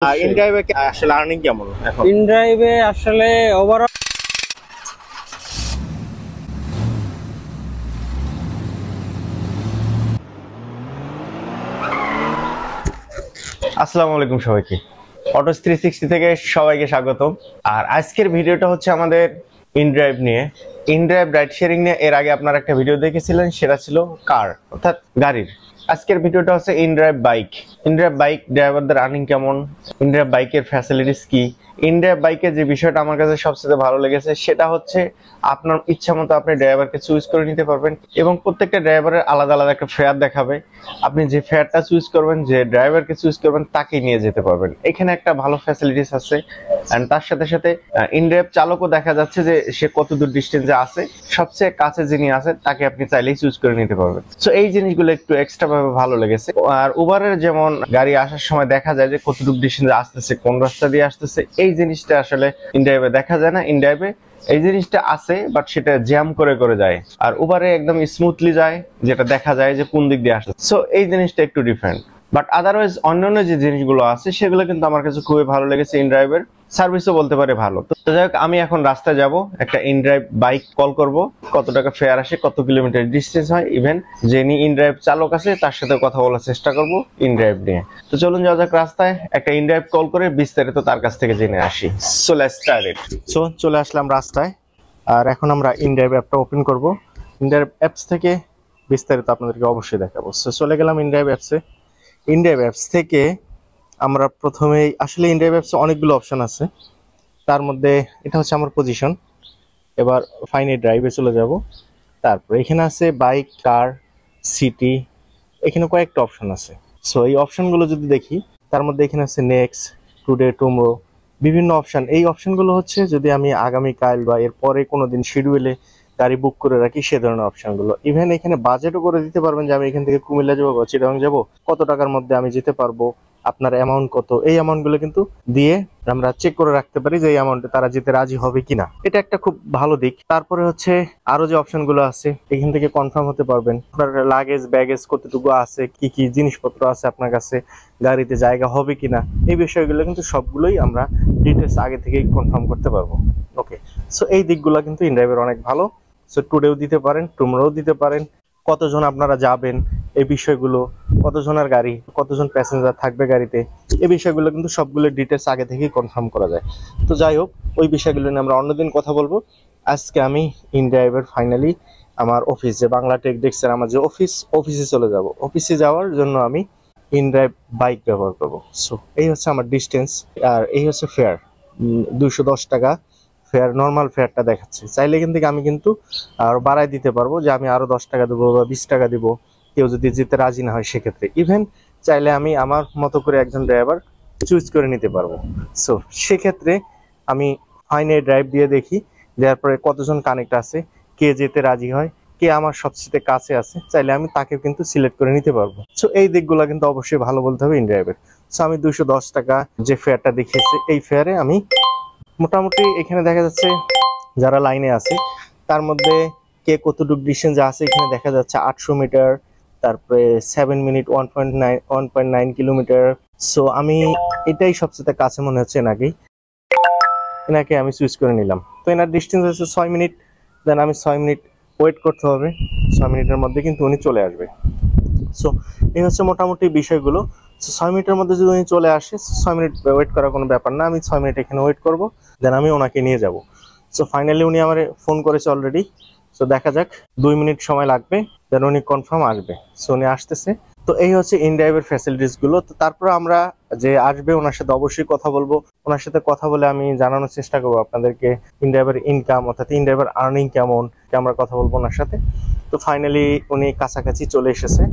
ইনড্রাইভে আসলে আর্নিং কেমন এখন? ইনড্রাইভে আসলে ওভারঅল আসসালামু আলাইকুম সবাইকে, অটোস 360 থেকে সবাইকে স্বাগতম। আর আজকের ভিডিওটা হচ্ছে আমাদের ইনড্রাইভ নিয়ে, ইনড্রাইভ রাইড শেয়ারিং নিয়ে। এর আগে আপনারা একটা ভিডিও দেখেছিলেন, সেটা ছিল কার অর্থাৎ গাড়ির। আজকের ভিডিওটা হচ্ছে ইনড্রাইভ বাইক। ইনড্রাইভ বাইক ড্রাইভারদের আর্নিং কেমন, ইনড্রাইভ বাইকের ফ্যাসিলিটিস কি। ইনড্রাইভ বাইকের যে বিষয়টা আমার কাছে সবচেয়ে ভালো লেগেছে সেটা হচ্ছে আপনার ইচ্ছা মতো আপনি ড্রাইভারকে চুজ করে নিতে পারবেন, এবং প্রত্যেকটা ড্রাইভারের আলাদা আলাদা একটা ফেয়ার দেখাবে। আপনি যে ফেয়ারটা চুজ করবেন, যে ড্রাইভারকে চুজ করবেন, তাকে নিয়ে যেতে পারবেন। এখানে একটা ভালো ফ্যাসিলিটিস আছে। এন্ড তার সাথে সাথে ইনড্রাইভ চালকও দেখা যাচ্ছে যে সে কত দূর ডিস্টেন্সে আছে, সবচেয়ে কাছে যিনি আছে তাকে আপনি চাইলেই চুজ করে নিতে পারবেন। সো এই জিনিসগুলো একটু এক্সট্রা ভাবে ভালো লেগেছে। আর উবারের যেমন গাড়ি আসার সময় দেখা যায় যে কতটুকু ডিস্টেন্সে আসতেছে, কোন রাস্তা দিয়ে আসতেছে, এই জিনিসটা আসলে ইনড্রাইভে দেখা যায় না। ইনড্রাইভে এই জিনিসটা আছে, বাট সেটা জ্যাম করে করে যায়, আর উবারে একদম স্মুথলি যায়, যেটা দেখা যায় যে কোন দিক দিয়ে আসছে। সো এই জিনিসটা একটু ডিফারেন্ট, বাট আদারওয়াইজ অন্যান্য যে জিনিসগুলো আছে সেগুলো কিন্তু আমার কাছে খুবই ভালো লেগেছে। ইনড্রাইভের সার্ভিসও বলতে পারে ভালো। তো যাই হোক, আমি এখন রাস্তায় যাব, একটা ইনড্রাইভ বাইক কল করব, কত টাকা ফেয়ার আসে, কত কিলোমিটার ডিস্টেন্স হয়, ইভেন যিনি ইনড্রাইভ চালক আছে তার সাথে কথা বলার চেষ্টা করব ইনড্রাইভ নিয়ে। তো চলুন যাওয়া যাক রাস্তায়, একটা ইনড্রাইভ কল করে বিস্তারিত তার কাছ থেকে জেনে আসি। So let's start it. So চলে আসলাম রাস্তায়, আর এখন আমরা ইনড্রাইভ অ্যাপটা ওপেন করব। ইনড্রাইভ অ্যাপস থেকে বিস্তারিত আপনাদেরকে অবশ্যই দেখাবো। সো চলে গেলাম ইনড্রাইভ অ্যাপসে। ইনড্রাইভ অ্যাপস থেকে আমরা প্রথমেই আসলে ইনড্রাইভ অ্যাপসে অনেকগুলো অপশন আছে, তার মধ্যে এটা হচ্ছে আমার পজিশন। এবার ফাইন ড্রাইভে চলে যাব। তারপর এখানে আছে বাইক, কার, সিটি, এখানে কয়েকটা অপশন আছে। সো এই অপশনগুলো যদি দেখি, তার মধ্যে এখানে আছে নেক্সট, টুডে, টুমরো, বিভিন্ন অপশন। এই অপশনগুলো হচ্ছে যদি আমি আগামীকাল বা এর পরে কোনো দিন শিডিউলে গাড়ি বুক করে রাখি, সে ধরনের অপশনগুলো। ইভেন এখানে বাজেটও করে দিতে পারবেন যে আমি এখান থেকে কুমিল্লা যাবো বা চিটাগাং যাবো, কত টাকার মধ্যে আমি যেতে পারবো, আপনার অ্যামাউন্ট কত, এই অ্যামাউন্টগুলো কিন্তু দিয়ে আমরা চেক করে রাখতে পারি যে এই অ্যামাউন্টে তারা যেতে রাজি হবে কিনা। এটা একটা খুব ভালো দিক। তারপরে হচ্ছে আরো যে অপশনগুলো আছে, এখান থেকে কনফার্ম হতে পারবেন আপনার লাগেজ ব্যাগেজ কতটুকু আছে, কি কি জিনিসপত্র আছে আপনার কাছে, গাড়িতে জায়গা হবে কিনা, এই বিষয়গুলো কিন্তু সবগুলোই আমরা ডিটেলস আগে থেকেই কনফার্ম করতে পারবো। ওকে, সো এই দিকগুলো কিন্তু ইনড্রাইভের অনেক ভালো। সো টুডেও দিতে পারেন, টুমরোও দিতে পারেন, কতজন আপনারা যাবেন, এই বিষয়গুলো, কতজনের গাড়ি, কতজন প্যাসেঞ্জার থাকবে গাড়িতে, এই বিষয়গুলো কিন্তু সবগুলো ডিটেলস আগে থেকেই কনফার্ম করা যায়। তো যাই হোক, ওই বিষয়গুলো নিয়ে আমরা অন্যদিন কথা বলবো। আজকে আমি ইনড্রাইভের ফাইনালি আমার অফিস, যে বাংলা টেক ডেস্কের আমার যে অফিসে চলে যাব। অফিসে যাওয়ার জন্য আমি ইনড্রাইভ বাইক ব্যবহার করব। সো এই হচ্ছে আমার ডিস্টেন্স, আর এই হচ্ছে ফেয়ার, 210 টাকা ফেয়ার, নর্মাল ফেয়ারটা দেখাচ্ছে। চাইলে এখান থেকে আমি কিন্তু আরো বাড়াই দিতে পারবো, যে আমি আরো 10 টাকা দেবো বা 20 টাকা দিব, কেউ যদি যেতে রাজি না হয় সেক্ষেত্রে। ইভেন চাইলে আমি আমার মতো করে একজন ড্রাইভার চুজ করে নিতে পারবো। সো সেক্ষেত্রে আমি ফাইনে ড্রাইভ দিয়ে দেখি, দেওয়ার পরে কতজন কানেক্ট আছে, কে যেতে রাজি হয়, কে আমার সবচেয়ে কাছে আছে, চাইলে আমি তাকে কিন্তু সিলেক্ট করে নিতে পারবো। সো এই দিকগুলো কিন্তু অবশ্যই ভালো বলতে হবে ইনড্রাইভের। সো আমি 210 টাকা যে ফেয়ারটা দেখিয়েছি, এই ফেয়ারে আমি মোটামুটি, এখানে দেখা যাচ্ছে যারা লাইনে আছে তার মধ্যে কে কতটুকু ডিস্টেন্স আছে, এখানে দেখা যাচ্ছে 800 মিটার, তারপরে 7 মিনিট 1.9 কিলোমিটার। সো আমি এটাই সবচেয়ে কাছে মনে হচ্ছে এনাকে আমি চুজ করে নিলাম। তো এনার ডিস্টেন্স আছে 6 মিনিট, দেন আমি 6 মিনিট ওয়েট করতে হবে, 6 মিনিটের মধ্যে কিন্তু উনি চলে আসবে। সো এই হচ্ছে মোটামুটি বিষয়গুলো। 6 মিনিটের মধ্যে যদি উনি চলে আসে, 6 মিনিট ওয়েট করার কোনো ব্যাপার না, আমি 6 মিনিট এখানে ওয়েট করব, দেন আমি ওনাকে নিয়ে যাব। সো ফাইনালি উনি আমার ফোন করেছে অলরেডি। সো দেখা যাক, 2 মিনিট সময় লাগবে, দেন উনি কনফার্ম আসবে। সো উনি আসতেছে। তো এই হচ্ছে ইনড্রাইভের ফ্যাসিলিটিস গুলো। তো তারপর আমরা যে আসবে ওনার সাথে অবশ্যই কথা বলবো। ওনার সাথে কথা বলে আমি জানানোর চেষ্টা করবো আপনাদেরকে ইনড্রাইভের ইনকাম, অর্থাৎ ইনড্রাইভের আর্নিং কেমন, আমরা কথা বলবো ওনার সাথে। তো ফাইনালি উনি কাছাকাছি চলে এসেছে,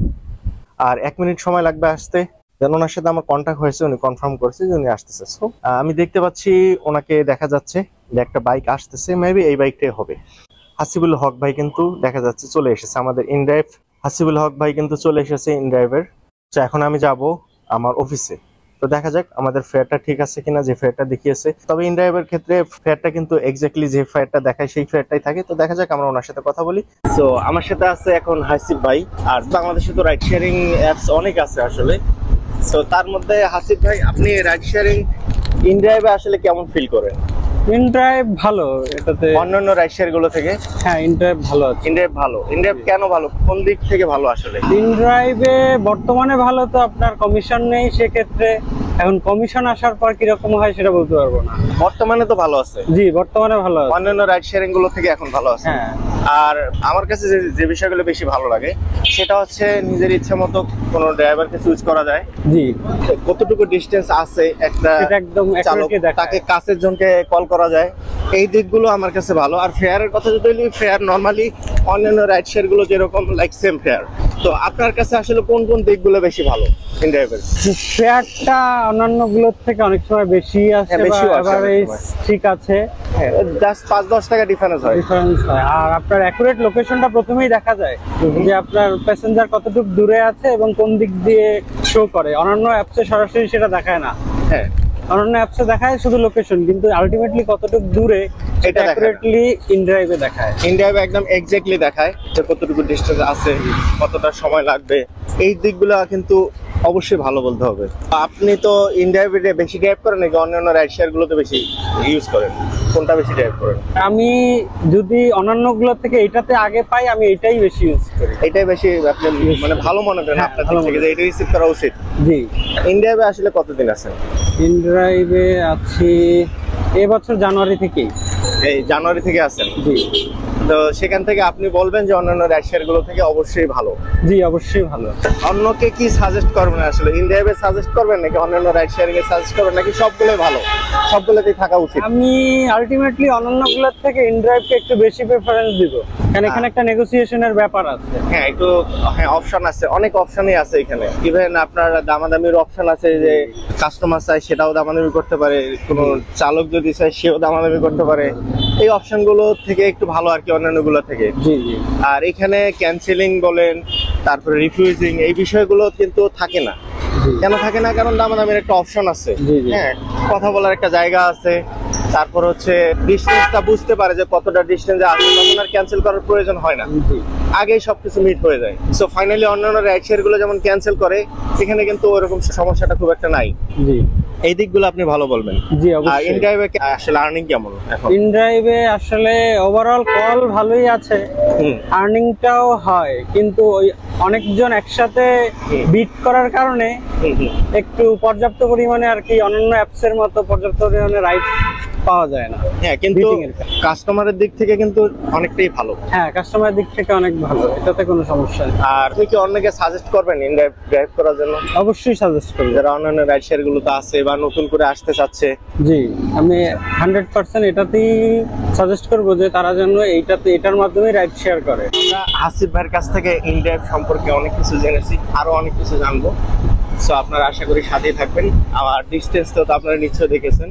আর 1 মিনিট সময় লাগবে আসতে। দেন ওনার সাথে আমার কন্ট্যাক্ট হয়েছে, উনি কনফার্ম করেছে যে উনি আসতেছে। সো আমি দেখতে পাচ্ছি ওনাকে, দেখা যাচ্ছে যে একটা বাইক আসতেছে, মেবি এই বাইকটাই হবে। হাসিবুল হক ভাই কিন্তু দেখা যাচ্ছে চলে এসেছে আমাদের ইনড্রাইভ। হাসিবুল হক ভাই কিন্তু চলে এসেছে ইনড্রাইভের। তো এখন আমি যাব আমার অফিসে। তো দেখা যাক আমাদের ফেয়ারটা ঠিক আছে কিনা, যে ফেয়ারটা দেখিয়েছে। তবে ইনড্রাইভের ক্ষেত্রে ফেয়ারটা কিন্তু এক্স্যাক্টলি যে ফেয়ারটা দেখায় সেই ফেয়ারটাই থাকে। তো দেখা যাক, আমরা ওনার সাথে কথা বলি। সো আমার সাথে আছে এখন হাসিব ভাই। আর বাংলাদেশে তো রাইড শেয়ারিং অ্যাপস অনেক আছে আসলে। তো তার মধ্যে হাসিব ভাই, আপনি রাইড শেয়ারিং ইনড্রাইভে আসলে কেমন ফিল করেন? ইনড্রাইভ ভালো, এটাতে অন্যান্য রাইড শেয়ার গুলো থেকে। হ্যাঁ, ইনড্রাইভ ভালো আছে। ইনড্রাইভ ভালো। ইনড্রাইভ কেন ভালো, কোন দিক থেকে ভালো আসলে? ইনড্রাইভে বর্তমানে ভালো তো আপনার কমিশন নেই, সেক্ষেত্রে এখন কমিশন আসার পর কিরকম হয় সেটা বলতে পারবো না। বর্তমানে তো ভালো আছে। জি, বর্তমানে ভালো আছে, অন্যান্য রাইড শেয়ারিং গুলো থেকে এখন ভালো আছে। হ্যাঁ। আর আমার কাছে যে বিষয়গুলো বেশি ভালো লাগে সেটা হচ্ছে নিজের ইচ্ছে মতো কোনো ড্রাইভারকে চুজ করা যায়। জি, কতটুকু ডিস্টেন্স আছে একটা একদম চালক, তাকে কাছের জনকে কল করা যায়, এই দিকগুলো আমার কাছে ভালো। আর ফেয়ারের কথা যদি বলি, ফেয়ার নরমালি অন্যান্য রাইড শেয়ার গুলো যেরকম লাইক সেম ফেয়ার। তো আপনার কাছে আসলে কোন কোন দিকগুলো বেশি ভালো ইনড্রাইভের? ফেয়ারটা অন্যান্য গুলোর থেকে অনেক সময় বেশি আছে, এভারেজ ঠিক আছে, জাস্ট 5-10 টাকা ডিফারেন্স হয়। আর আপনার অ্যাকুরেট লোকেশনটা প্রথমেই দেখা যায় যে আপনার প্যাসেঞ্জার কতটুকু দূরে আছে এবং কোন দিক দিয়ে শো করে। অন্যান্য অ্যাপসে সরাসরি সেটা দেখায় না। হ্যাঁ, অন্যান্য অ্যাপসে দেখায় শুধু লোকেশন, কিন্তু আলটিমেটলি কতটুকু দূরে এটা অ্যাকুরেটলি ইনড্রাইভে দেখায়। ইনড্রাইভে একদম এক্স্যাক্টলি দেখায় যে কতটুকু ডিস্টেন্স আছে, কতটা সময় লাগবে, এই দিকগুলো কিন্তু অবশ্যই ভালো বলতে হবে। আপনি তো ইনড্রাইভে বেশি ড্রাইভ করেন নাকি অন্যান্য রাইড শেয়ার গুলোতে বেশি ইউজ করেন? কোনটা বেশি ড্রাইভ করেন? আমি যদি অন্যান্য গুলো থেকে এটাতে আগে পাই, আমি এটাই বেশি ইউজ করি। এটাই বেশি আপনি মানে ভালো মনে করেন আপনার দিক থেকে যে এটা রিসিভ করা উচিত? জি। ইনড্রাইভে আসলে কতদিন আছেন? ইনড্রাইভে আছি এবছর জানুয়ারি থেকেই। এই জানুয়ারি থেকে আছেন? জি। তো সেখান থেকে আপনি বলবেন যে অন্যান্য রাইড শেয়ার গুলো থেকে অবশ্যই ভালো? জি, অবশ্যই ভালো। অন্যকে কি সাজেস্ট করবেন আসলে, ইনড্রাইভে সাজেস্ট করবেন নাকি অন্যান্য রাইড শেয়ারিং এ সাজেস্ট করবেন, নাকি সবগুলোই ভালো, সবগুলোতেই থাকা উচিত? আমি আলটিমেটলি অন্যান্য গুলোর থেকে ইনড্রাইভকে একটু বেশি প্রেফারেন্স দিব, কারণ এখানে একটা নেগোসিয়েশনের ব্যাপার আছে। হ্যাঁ, একটু অপশন আছে, অনেক অপশনই আছে এখানে। ইভেন আপনার দামাদামির অপশন আছে, যে কাস্টমার চাই সেটাও দামাদামি করতে পারে, কোনো চালক যদি চায় সেও দামাদামি করতে পারে। এই অপশন গুলো থেকে একটু ভালো আর কি অন্যান্য গুলো থেকে। জি জি। আর এখানে ক্যান্সেলিং বলেন, তারপরে রিফিউজিং, এই বিষয়গুলো কিন্তু থাকে না। কেন থাকে না? কারণ দামাদামির একটা অপশন আছে, হ্যাঁ, কথা বলার একটা জায়গা আছে। তারপর হচ্ছে ডিস্টেন্সটা বুঝতে পারে যে কতটা ডিস্টেন্সে আছে, তখন আর ক্যান্সেল করার প্রয়োজন হয় না, আগেই সবকিছু মিট হয়ে যায়। সো ফাইনালি অন্যান্য রাইড শেয়ার গুলো যেমন ক্যান্সেল করে, এখানে কিন্তু ওরকম সমস্যাটা খুব একটা নাই। জি, এই দিকগুলো আপনি ভালো বলবেন। জি, অবশ্যই। ইনড্রাইভে আসলে আর্নিং কেমন এখন? ইনড্রাইভে আসলে ওভারঅল কল ভালোই আছে, আর্নিংটাও হয়, কিন্তু ওই অনেকজন একসাথে বিট করার কারণে একটু পর্যাপ্ত পরিমাণে আর কি অন্যান্য অ্যাপসের মতো পর্যাপ্ত পরিমাণে রাইড পাওয়া যায় না। হ্যাঁ, কিন্তু কাস্টমারের দিক থেকে কিন্তু অনেকটাই ভালো। হ্যাঁ, কাস্টমারের দিক থেকে অনেক ভালো, এটাতে কোনো সমস্যা নেই। আর আপনি কি অন্যকে সাজেস্ট করবেন ইনড্রাইভ ড্রাইভ করার জন্য? অবশ্যই সাজেস্ট করব, যারা অন্যান্য রাইড শেয়ার গুলোতে আছে বা নতুন করে আসতে চাচ্ছে। জি, আমি 100% এটাতেই সাজেস্ট করব যে তারা যেন এটার মাধ্যমে রাইড শেয়ার করে। আমরা হাসিব ভাইয়ের কাছ থেকে ইনড্রাইভ সম্পর্কে অনেক কিছু জেনেছি, আরো অনেক কিছু জানবো। সো আপনারা আশা করি সাথেই থাকবেন। আর ডিস্টেন্স তো আপনারা নিশ্চয়ই দেখেছেন।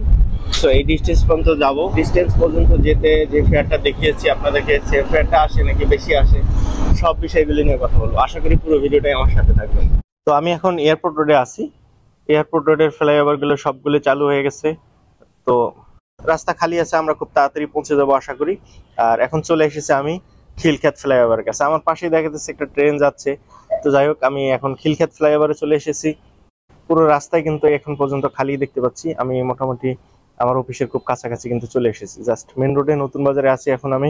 সো এই ডিস্টেন্স পর্যন্ত যাবো, ডিস্টেন্স পর্যন্ত যেতে যে ফেয়ারটা দেখিয়েছি আপনাদেরকে, সে ফেয়ারটা আসে নাকি বেশি আসে, সব বিষয়গুলি নিয়ে কথা বলবো। আশা করি পুরো ভিডিওটাই আমার সাথে থাকবেন। তো আমি এখন এয়ারপোর্ট রোডে আছি। এয়ারপোর্ট রোডের ফ্লাইওভার গুলো সবগুলো চালু হয়ে গেছে, তো রাস্তা খালি আছে, আমরা খুব তাড়াতাড়ি পৌঁছে যাবো আশা করি। আর এখন চলে এসেছি আমি খিলক্ষেত ফ্লাইওভারের কাছে। আমার পাশেই দেখা যাচ্ছে একটা ট্রেন যাচ্ছে। তো যাই হোক, আমি এখন খিলক্ষেত ফ্লাইওভারে চলে এসেছি। পুরো রাস্তায় কিন্তু এখন পর্যন্ত খালি দেখতে পাচ্ছি। আমি মোটামুটি আমার অফিসের খুব কাছাকাছি কিন্তু চলে এসেছি, জাস্ট মেন রোডে নতুন বাজারে আছি এখন আমি।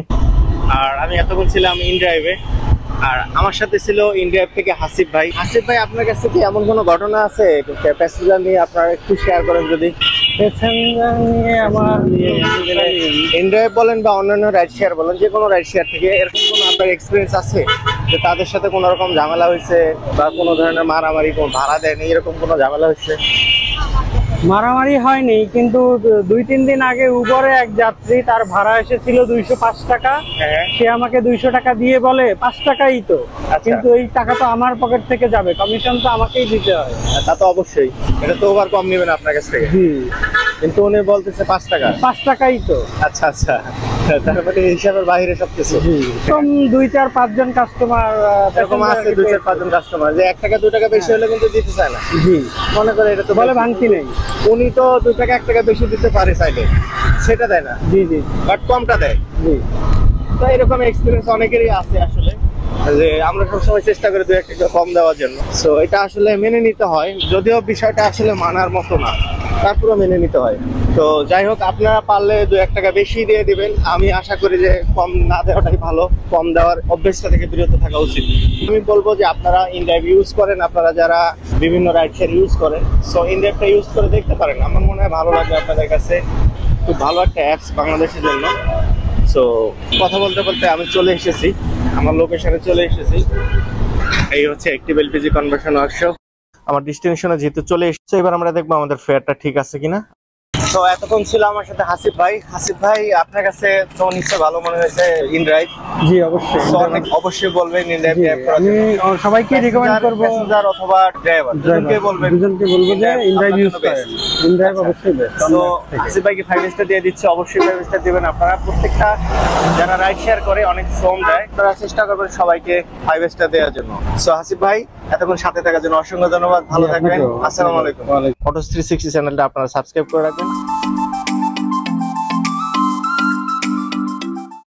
আর আমি এতক্ষণ ছিলাম ইনড্রাইভে, আর আমার সাথে ছিল ইনড্রাইভ থেকে হাসিব ভাই। হাসিব ভাই, আপনার কাছে কি এমন কোনো ঘটনা আছে প্যাসেঞ্জার নিয়ে, আপনারা একটু শেয়ার করেন যদি। প্যাসেঞ্জার নিয়ে আমার ইনড্রাইভ বলেন বা অন্যান্য রাইড শেয়ার বলেন, যে কোনো রাইড শেয়ার থেকে এরকম কোনো আপনার এক্সপিরিয়েন্স আছে যে তাদের সাথে কোনো রকম ঝামেলা হয়েছে বা কোনো ধরনের মারামারি, কোনো ভাড়া দেয়নি, এরকম কোনো ঝামেলা হয়েছে? মারামারি হয়নি, কিন্তু 2-3 দিন আগে উবরে এক যাত্রী, তার ভাড়া এসেছিল 205 টাকা। সে আমাকে 200 টাকা দিয়ে বলে 5 টাকাই তো, কিন্তু এই টাকা তো আমার পকেট থেকে যাবে, কমিশন তো আমাকেই দিতে হয়। তা তো অবশ্যই, এটা তো ওভার কম নেবেন আপনার কাছ থেকে। কিন্তু উনি বলতেছে 5 টাকা। 5 টাকাই তো। আচ্ছা আচ্ছা, তার মানে হিসাবের বাইরে সবকিছু। 2-4-5 জন কাস্টমার এরকম আছে, 2-4-5 জন কাস্টমার যে 1 টাকা 2 টাকা বেশি হলে কিন্তু দিতে চায় না। জি, মনে করে এটা তো বলে ভাঙতি নেই। উনি তো 2 টাকা 1 টাকা বেশি দিতে পারে চাইলে, সেটা দেয় না। জি জি, বাট কমটা দেয়। জি। তো এরকম এক্সপিরিয়েন্স অনেকেরই আছে আসলে। যে আমরা সবসময় চেষ্টা করি 2-1 টাকা কম দেওয়ার জন্য। সো এটা আসলে মেনে নিতে হয়, যদিও বিষয়টা আসলে মানার মতো না, তারপরেও মেনে নিতে হয়। তো যাই হোক, আপনারা পারলে 2-1 টাকা বেশি দিয়ে দিবেন। আমি আশা করি যে কম না দেওয়াটাই ভালো, কম দেওয়ার অভ্যেসটা থেকে বিরত থাকা উচিত। আমি বলবো যে আপনারা inDrive ইউজ করেন, আপনারা যারা বিভিন্ন রাইড শেয়ার ইউজ করেন, সো inDriveটা ইউজ করে দেখতে পারেন। আমার মনে হয় ভালো লাগবে আপনাদের কাছে, খুব ভালো একটা অ্যাপস বাংলাদেশের জন্য। সো কথা বলতে বলতে আমি চলে এসেছি, আমার লোকেশনে চলে এসেছি। এই হচ্ছে অ্যাক্টিভ এলপিজি কনভার্সন ওয়ার্কশপ। আমার ডেস্টিনেশনে যেহেতু চলে এসেছে, এবার আমরা দেখবো আমাদের ফেয়ারটা ঠিক আছে কিনা। তো এতক্ষণ ছিল আমার সাথে হাসিব ভাই। হাসিব ভাই, আপনার কাছে তো নিশ্চয়ই ভালো মনে হয়েছে inDrive? জি অবশ্যই, অবশ্যই বলবেন inDrive অ্যাপ। আমি সবাইকে রিকমেন্ড করব, প্যাসেঞ্জার অথবা ড্রাইভার দুজনকে বলবো যে inDrive ইউজ করেন। inDrive অবশ্যই বেস্ট। তো হাসিব ভাইকে 5 স্টার দিয়ে দিচ্ছে, অবশ্যই 5 স্টার দিবেন আপনারা। প্রত্যেকটা যারা রাইড শেয়ার করে অনেক শ্রম দেয়, তারা চেষ্টা করবেন সবাইকে 5 স্টার দেওয়ার জন্য। সো হাসিব ভাই, এতক্ষণ সাথে থাকার জন্য অসংখ্য ধন্যবাদ। ভালো থাকবেন। আসসালামু আলাইকুম। অটোস 360 চ্যানেলটা আপনারা সাবস্ক্রাইব করে রাখবেন।